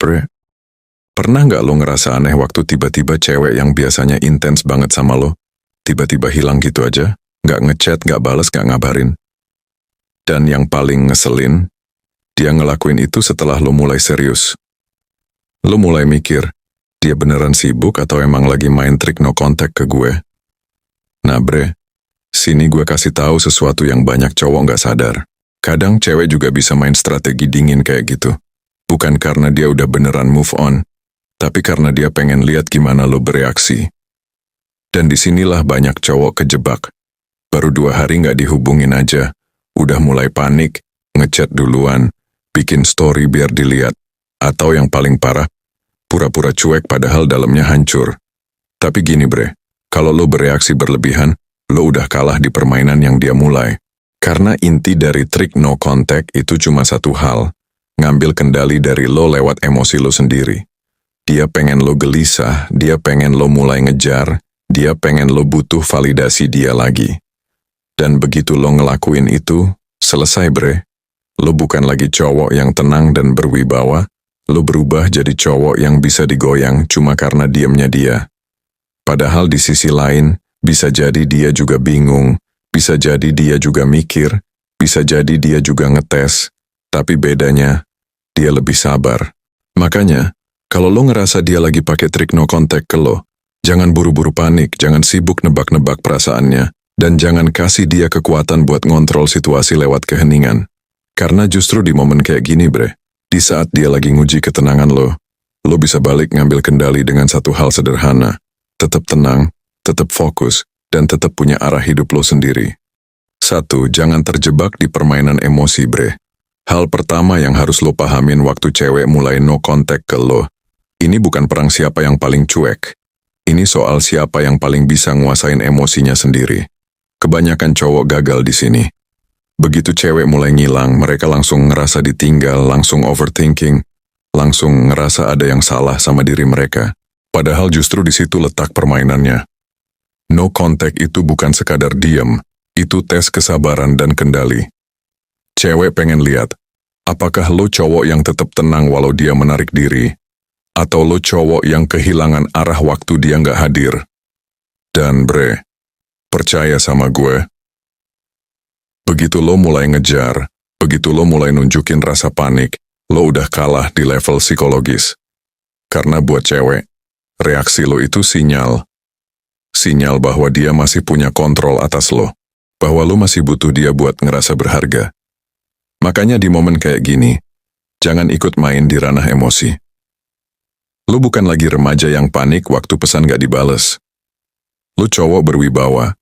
Bre, pernah nggak lo ngerasa aneh waktu tiba-tiba cewek yang biasanya intens banget sama lo, tiba-tiba hilang gitu aja? Nggak ngechat, nggak bales, nggak ngabarin. Dan yang paling ngeselin, dia ngelakuin itu setelah lo mulai serius. Lo mulai mikir, dia beneran sibuk atau emang lagi main trik no contact ke gue? Nah bre, sini gue kasih tahu sesuatu yang banyak cowok nggak sadar. Kadang cewek juga bisa main strategi dingin kayak gitu. Bukan karena dia udah beneran move on, tapi karena dia pengen lihat gimana lo bereaksi. Dan disinilah banyak cowok kejebak. Baru 2 hari nggak dihubungin aja, udah mulai panik, ngechat duluan, bikin story biar dilihat. Atau yang paling parah, pura-pura cuek padahal dalamnya hancur. Tapi gini bre, kalau lo bereaksi berlebihan, lo udah kalah di permainan yang dia mulai. Karena inti dari trik no contact itu cuma satu hal, ngambil kendali dari lo lewat emosi lo sendiri. Dia pengen lo gelisah, dia pengen lo mulai ngejar, dia pengen lo butuh validasi dia lagi. Dan begitu lo ngelakuin itu, selesai bre. Lo bukan lagi cowok yang tenang dan berwibawa, lo berubah jadi cowok yang bisa digoyang cuma karena diamnya dia. Padahal di sisi lain, bisa jadi dia juga bingung, bisa jadi dia juga mikir, bisa jadi dia juga ngetes, tapi bedanya, dia lebih sabar. Makanya, kalau lo ngerasa dia lagi pakai trik no contact ke lo, jangan buru-buru panik, jangan sibuk nebak-nebak perasaannya, dan jangan kasih dia kekuatan buat ngontrol situasi lewat keheningan. Karena justru di momen kayak gini bre, di saat dia lagi nguji ketenangan lo bisa balik ngambil kendali dengan satu hal sederhana. Tetap tenang, tetap fokus, dan tetap punya arah hidup lo sendiri. 1. Jangan terjebak di permainan emosi bre. Hal pertama yang harus lo pahamin waktu cewek mulai no contact ke lo, ini bukan perang siapa yang paling cuek. Ini soal siapa yang paling bisa nguasain emosinya sendiri. Kebanyakan cowok gagal di sini. Begitu cewek mulai ngilang, mereka langsung ngerasa ditinggal, langsung overthinking, langsung ngerasa ada yang salah sama diri mereka. Padahal justru di situ letak permainannya. No contact itu bukan sekadar diam, itu tes kesabaran dan kendali. Cewek pengen lihat, apakah lo cowok yang tetap tenang walau dia menarik diri, atau lo cowok yang kehilangan arah waktu dia nggak hadir. Dan bre, percaya sama gue, begitu lo mulai ngejar, begitu lo mulai nunjukin rasa panik, lo udah kalah di level psikologis. Karena buat cewek, reaksi lo itu sinyal. Sinyal bahwa dia masih punya kontrol atas lo, bahwa lo masih butuh dia buat ngerasa berharga. Makanya di momen kayak gini, jangan ikut main di ranah emosi. Lo bukan lagi remaja yang panik waktu pesan gak dibales. Lo cowok berwibawa,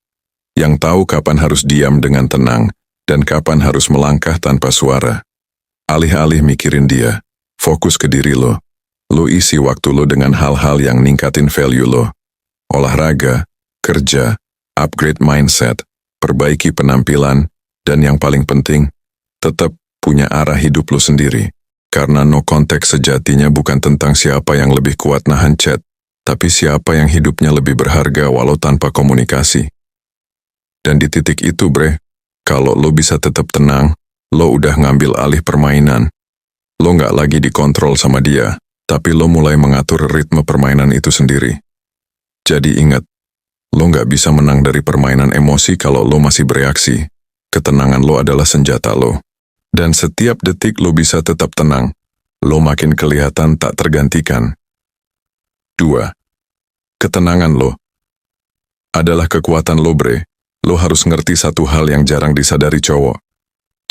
yang tahu kapan harus diam dengan tenang, dan kapan harus melangkah tanpa suara. Alih-alih mikirin dia, fokus ke diri lo. Lo isi waktu lo dengan hal-hal yang ningkatin value lo. Olahraga, kerja, upgrade mindset, perbaiki penampilan, dan yang paling penting, tetap punya arah hidup lo sendiri. Karena no contact sejatinya bukan tentang siapa yang lebih kuat nahan chat, tapi siapa yang hidupnya lebih berharga walau tanpa komunikasi. Dan di titik itu bre, kalau lo bisa tetap tenang, lo udah ngambil alih permainan. Lo nggak lagi dikontrol sama dia, tapi lo mulai mengatur ritme permainan itu sendiri. Jadi ingat, lo nggak bisa menang dari permainan emosi kalau lo masih bereaksi. Ketenangan lo adalah senjata lo. Dan setiap detik lo bisa tetap tenang, lo makin kelihatan tak tergantikan. 2. Ketenangan lo adalah kekuatan lo bre. Lo harus ngerti satu hal yang jarang disadari cowok.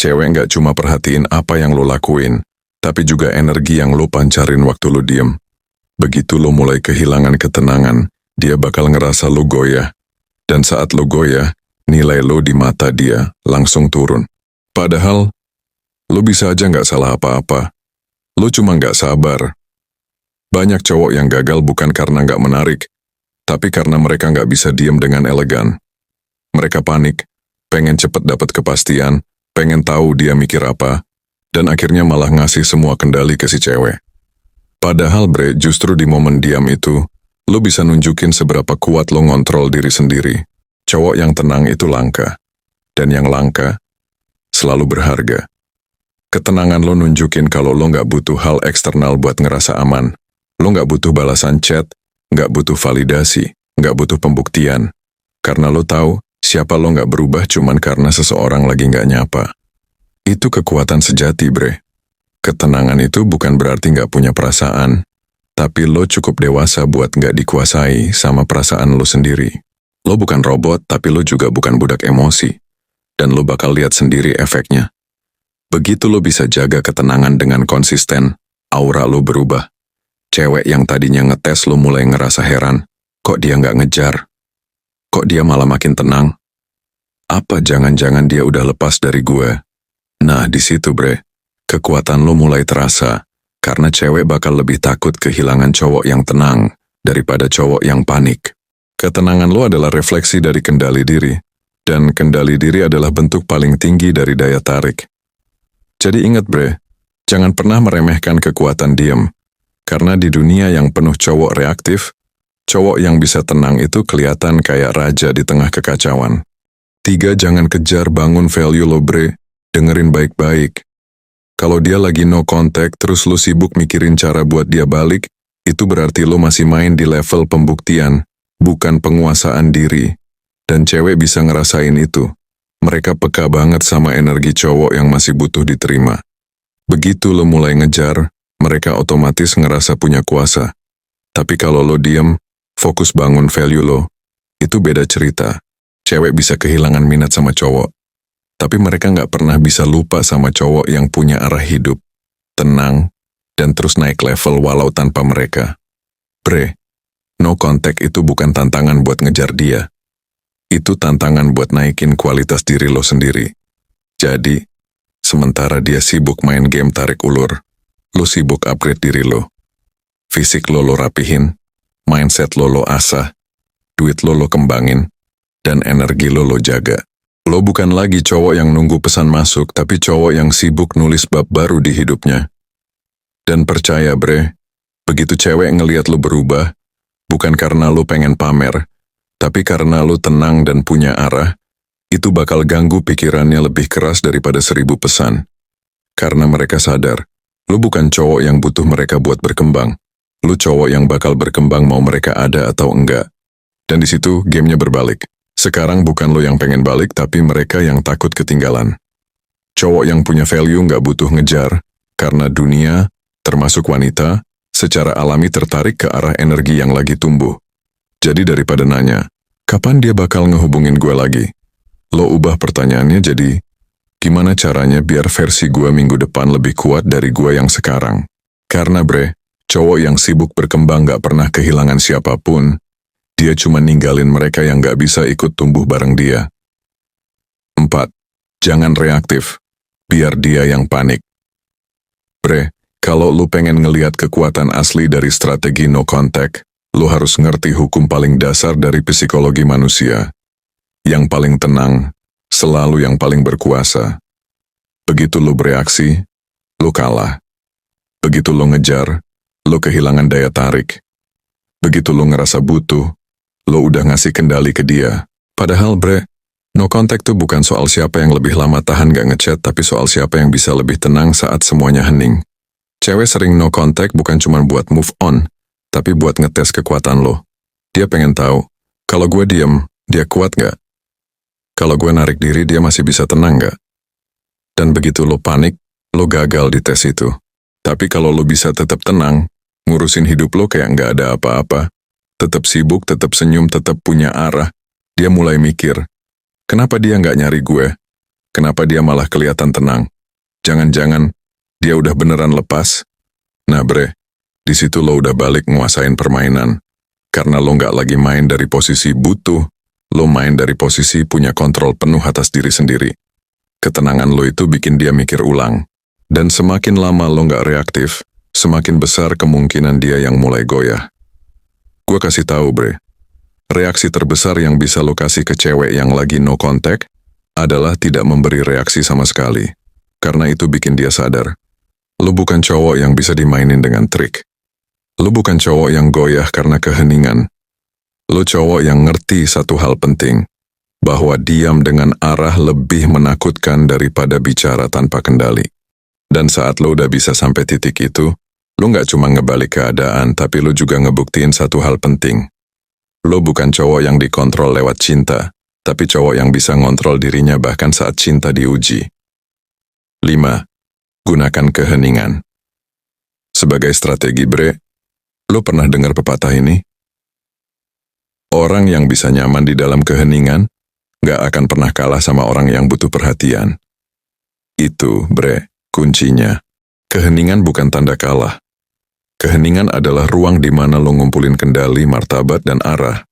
Cewek nggak cuma perhatiin apa yang lo lakuin, tapi juga energi yang lo pancarin waktu lo diem. Begitu lo mulai kehilangan ketenangan, dia bakal ngerasa lo goyah. Dan saat lo goyah, nilai lo di mata dia langsung turun. Padahal, lo bisa aja nggak salah apa-apa. Lo cuma nggak sabar. Banyak cowok yang gagal bukan karena nggak menarik, tapi karena mereka nggak bisa diem dengan elegan. Mereka panik, pengen cepet dapat kepastian, pengen tahu dia mikir apa, dan akhirnya malah ngasih semua kendali ke si cewek. Padahal bre, justru di momen diam itu, lo bisa nunjukin seberapa kuat lo ngontrol diri sendiri. Cowok yang tenang itu langka, dan yang langka selalu berharga. Ketenangan lo nunjukin kalau lo nggak butuh hal eksternal buat ngerasa aman. Lo nggak butuh balasan chat, nggak butuh validasi, nggak butuh pembuktian. Karena lo tahu, siapa lo nggak berubah cuman karena seseorang lagi nggak nyapa. Itu kekuatan sejati, bre. Ketenangan itu bukan berarti nggak punya perasaan, tapi lo cukup dewasa buat nggak dikuasai sama perasaan lo sendiri. Lo bukan robot, tapi lo juga bukan budak emosi. Dan lo bakal lihat sendiri efeknya. Begitu lo bisa jaga ketenangan dengan konsisten, aura lo berubah. Cewek yang tadinya ngetes lo mulai ngerasa heran, kok dia nggak ngejar? Kok dia malah makin tenang? Apa jangan-jangan dia udah lepas dari gue? Nah, di situ, bre, kekuatan lo mulai terasa, karena cewek bakal lebih takut kehilangan cowok yang tenang daripada cowok yang panik. Ketenangan lo adalah refleksi dari kendali diri, dan kendali diri adalah bentuk paling tinggi dari daya tarik. Jadi ingat, bre, jangan pernah meremehkan kekuatan diam, karena di dunia yang penuh cowok reaktif, cowok yang bisa tenang itu kelihatan kayak raja di tengah kekacauan. 3. Jangan kejar bangun value lo, bre, dengerin baik-baik. Kalau dia lagi no contact terus lo sibuk mikirin cara buat dia balik, itu berarti lo masih main di level pembuktian, bukan penguasaan diri. Dan cewek bisa ngerasain itu. Mereka peka banget sama energi cowok yang masih butuh diterima. Begitu lo mulai ngejar, mereka otomatis ngerasa punya kuasa. Tapi kalau lo diem, fokus bangun value lo, itu beda cerita. Cewek bisa kehilangan minat sama cowok. Tapi mereka nggak pernah bisa lupa sama cowok yang punya arah hidup, tenang, dan terus naik level walau tanpa mereka. Bre, no contact itu bukan tantangan buat ngejar dia. Itu tantangan buat naikin kualitas diri lo sendiri. Jadi, sementara dia sibuk main game tarik ulur, lo sibuk upgrade diri lo. Fisik lo rapihin, mindset lo asah, duit lo kembangin, dan energi lo jaga. Lo bukan lagi cowok yang nunggu pesan masuk, tapi cowok yang sibuk nulis bab baru di hidupnya. Dan percaya, bre, begitu cewek ngeliat lo berubah, bukan karena lo pengen pamer, tapi karena lo tenang dan punya arah, itu bakal ganggu pikirannya lebih keras daripada 1000 pesan. Karena mereka sadar, lo bukan cowok yang butuh mereka buat berkembang. Lo cowok yang bakal berkembang mau mereka ada atau enggak. Dan di situ gamenya berbalik. Sekarang bukan lo yang pengen balik, tapi mereka yang takut ketinggalan. Cowok yang punya value nggak butuh ngejar, karena dunia, termasuk wanita, secara alami tertarik ke arah energi yang lagi tumbuh. Jadi daripada nanya, kapan dia bakal ngehubungin gue lagi? Lo ubah pertanyaannya jadi, gimana caranya biar versi gue minggu depan lebih kuat dari gue yang sekarang? Karena, bre, cowok yang sibuk berkembang gak pernah kehilangan siapapun. Dia cuma ninggalin mereka yang gak bisa ikut tumbuh bareng dia. 4. Jangan reaktif. Biar dia yang panik. Bre, kalau lo pengen ngeliat kekuatan asli dari strategi no contact, lo harus ngerti hukum paling dasar dari psikologi manusia. Yang paling tenang, selalu yang paling berkuasa. Begitu lo bereaksi, lo kalah. Begitu lo ngejar, lo kehilangan daya tarik. Begitu lo ngerasa butuh, lo udah ngasih kendali ke dia. Padahal, bre, no contact tuh bukan soal siapa yang lebih lama tahan gak ngechat, tapi soal siapa yang bisa lebih tenang saat semuanya hening. Cewek sering no contact bukan cuma buat move on, tapi buat ngetes kekuatan lo. Dia pengen tahu, kalau gue diem, dia kuat gak? Kalau gue narik diri, dia masih bisa tenang gak? Dan begitu lo panik, lo gagal di tes itu. Tapi kalau lo bisa tetap tenang, ngurusin hidup lo kayak gak ada apa-apa, tetap sibuk, tetap senyum, tetap punya arah, dia mulai mikir, kenapa dia gak nyari gue? Kenapa dia malah kelihatan tenang? Jangan-jangan, dia udah beneran lepas? Nah, bre, di situ lo udah balik nguasain permainan. Karena lo nggak lagi main dari posisi butuh, lo main dari posisi punya kontrol penuh atas diri sendiri. Ketenangan lo itu bikin dia mikir ulang. Dan semakin lama lo nggak reaktif, semakin besar kemungkinan dia yang mulai goyah. Gue kasih tahu, bre. Reaksi terbesar yang bisa lo kasih ke cewek yang lagi no contact adalah tidak memberi reaksi sama sekali. Karena itu bikin dia sadar. Lo bukan cowok yang bisa dimainin dengan trik. Lo bukan cowok yang goyah karena keheningan. Lo cowok yang ngerti satu hal penting, bahwa diam dengan arah lebih menakutkan daripada bicara tanpa kendali. Dan saat lo udah bisa sampai titik itu, lo nggak cuma ngebalik keadaan, tapi lo juga ngebuktiin satu hal penting. Lo bukan cowok yang dikontrol lewat cinta, tapi cowok yang bisa ngontrol dirinya bahkan saat cinta diuji. 5. Gunakan keheningan. Sebagai strategi bre, lo pernah dengar pepatah ini? Orang yang bisa nyaman di dalam keheningan, gak akan pernah kalah sama orang yang butuh perhatian. Itu, bre, kuncinya. Keheningan bukan tanda kalah. Keheningan adalah ruang di mana lo ngumpulin kendali, martabat, dan arah.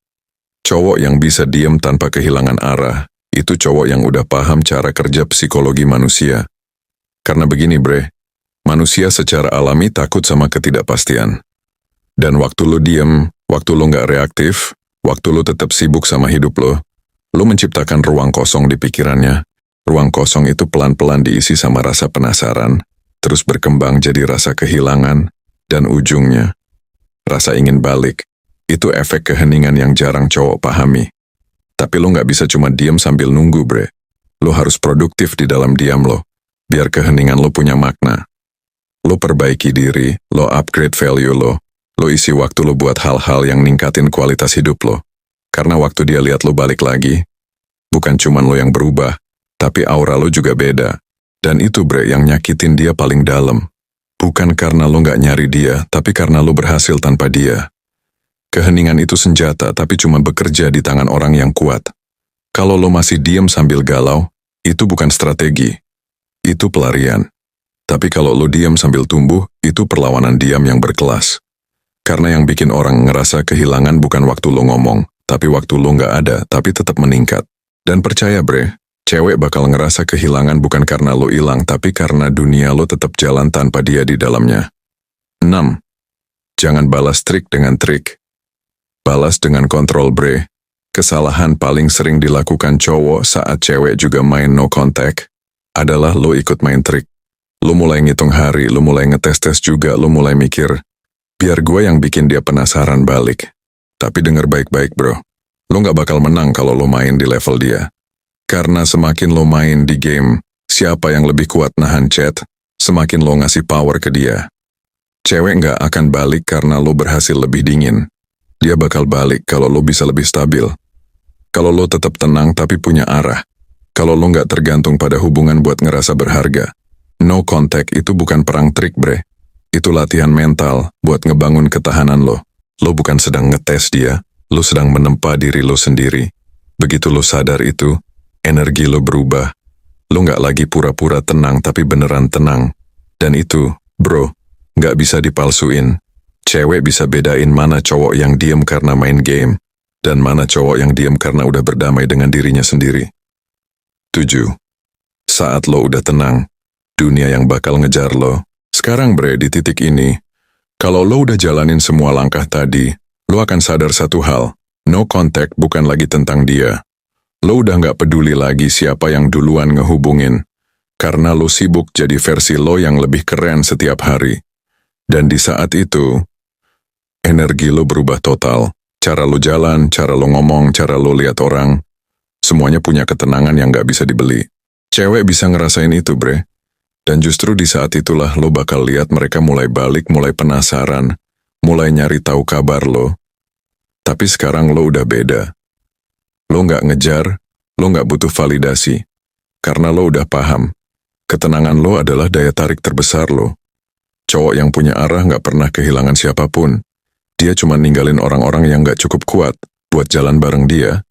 Cowok yang bisa diem tanpa kehilangan arah, itu cowok yang udah paham cara kerja psikologi manusia. Karena begini bre, manusia secara alami takut sama ketidakpastian. Dan waktu lo diem, waktu lo gak reaktif, waktu lo tetap sibuk sama hidup lo menciptakan ruang kosong di pikirannya. Ruang kosong itu pelan-pelan diisi sama rasa penasaran, terus berkembang jadi rasa kehilangan, dan ujungnya, rasa ingin balik. Itu efek keheningan yang jarang cowok pahami. Tapi lo gak bisa cuma diem sambil nunggu bre. Lo harus produktif di dalam diam lo, biar keheningan lo punya makna. Lo perbaiki diri, lo upgrade value lo isi waktu lo buat hal-hal yang ningkatin kualitas hidup lo. Karena waktu dia lihat lo balik lagi, bukan cuma lo yang berubah, tapi aura lo juga beda. Dan itu bre yang nyakitin dia paling dalam. Bukan karena lo gak nyari dia, tapi karena lo berhasil tanpa dia. Keheningan itu senjata, tapi cuma bekerja di tangan orang yang kuat. Kalau lo masih diem sambil galau, itu bukan strategi. Itu pelarian. Tapi kalau lo diem sambil tumbuh, itu perlawanan diam yang berkelas. Karena yang bikin orang ngerasa kehilangan bukan waktu lo ngomong, tapi waktu lo gak ada, tapi tetap meningkat. Dan percaya bre, cewek bakal ngerasa kehilangan bukan karena lo hilang, tapi karena dunia lo tetap jalan tanpa dia di dalamnya. 6. Jangan balas trik dengan trik. Balas dengan kontrol bre. Kesalahan paling sering dilakukan cowok saat cewek juga main no contact adalah lo ikut main trik. Lo mulai ngitung hari, lo mulai ngetes-tes juga, lo mulai mikir, biar gue yang bikin dia penasaran balik. Tapi denger baik-baik bro, lo gak bakal menang kalau lo main di level dia. Karena semakin lo main di game, siapa yang lebih kuat nahan chat, semakin lo ngasih power ke dia. Cewek gak akan balik karena lo berhasil lebih dingin. Dia bakal balik kalau lo bisa lebih stabil. Kalau lo tetap tenang tapi punya arah. Kalau lo gak tergantung pada hubungan buat ngerasa berharga. No contact itu bukan perang trik bre. Itu latihan mental buat ngebangun ketahanan lo. Lo bukan sedang ngetes dia, lo sedang menempa diri lo sendiri. Begitu lo sadar itu, energi lo berubah. Lo gak lagi pura-pura tenang tapi beneran tenang. Dan itu, bro, gak bisa dipalsuin. Cewek bisa bedain mana cowok yang diem karena main game, dan mana cowok yang diem karena udah berdamai dengan dirinya sendiri. 7. Saat lo udah tenang, dunia yang bakal ngejar lo. Sekarang bre, di titik ini, kalau lo udah jalanin semua langkah tadi, lo akan sadar satu hal, no contact bukan lagi tentang dia. Lo udah gak peduli lagi siapa yang duluan ngehubungin, karena lo sibuk jadi versi lo yang lebih keren setiap hari. Dan di saat itu, energi lo berubah total. Cara lo jalan, cara lo ngomong, cara lo lihat orang, semuanya punya ketenangan yang gak bisa dibeli. Cewek bisa ngerasain itu bre. Dan justru di saat itulah lo bakal lihat mereka mulai balik, mulai penasaran, mulai nyari tahu kabar lo. Tapi sekarang lo udah beda. Lo gak ngejar, lo gak butuh validasi. Karena lo udah paham. Ketenangan lo adalah daya tarik terbesar lo. Cowok yang punya arah gak pernah kehilangan siapapun. Dia cuma ninggalin orang-orang yang gak cukup kuat buat jalan bareng dia.